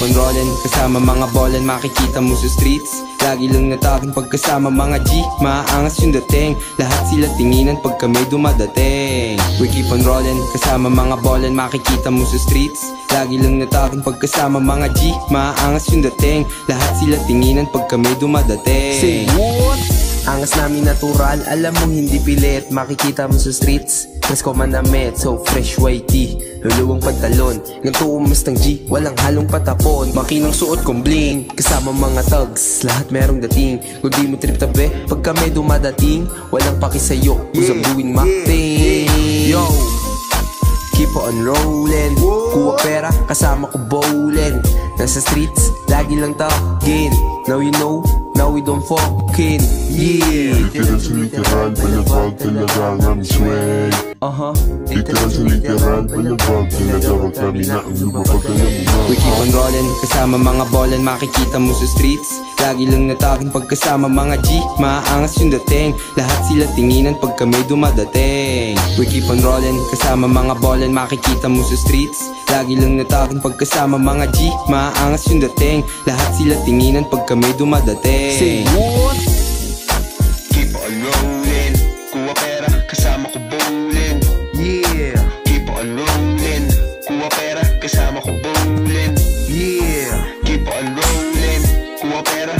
on rollin', kasama mga bolan, makikita mo sa streets. Lagi lang natagin pagkasama mga G, maaangas yung dating. Lahat sila tinginan pag kami dumadating. We keep on rollin', kasama mga bolan, makikita mo sa streets. Lagi lang natagin pagkasama mga G, maaangas yung dating. Lahat sila tinginan pag kami dumadating. Say what? Angas namin natural, alam mong hindi pilit. Makikita mo sa streets, presko manamit, so fresh white tee, luluwang pantalon, ganito umas ng G, walang halong patapon. Makinang suot kong bling, kasama mga thugs, lahat merong dating. Kung di mo trip tabi, pag kami dumadating, walang paki sa'yo, usap buwing makting. Yo, keep on rollin', kuha pera, kasama ko bowling. Nasa streets, lagi lang talkin. Now you know, now we don't fucking, yeah. Literal sa literal, balabag talaga ang aming swag. Literal sa literal, balabag talaga wag kami na ang lumabag na naman. We keep on rollin', kasama mga bolan, makikita mo sa streets. Lagi lang natagin pagkasama mga G, maaangas yung dating. Lahat sila tinginan pag kami dumadating. We keep on rollin', kasama mga bolan, makikita mo sa streets. Lagi lang natagin pagkasama mga G, maaangas yung dating. Lahat sila tinginan pag kami dumadating. Say what? Keep on rollin', kuha pera, kasama ko bowling. Yeah, Keep on rollin', kuha pera, kasama ko bowling. yeah. Keep on rollin', kuha pera,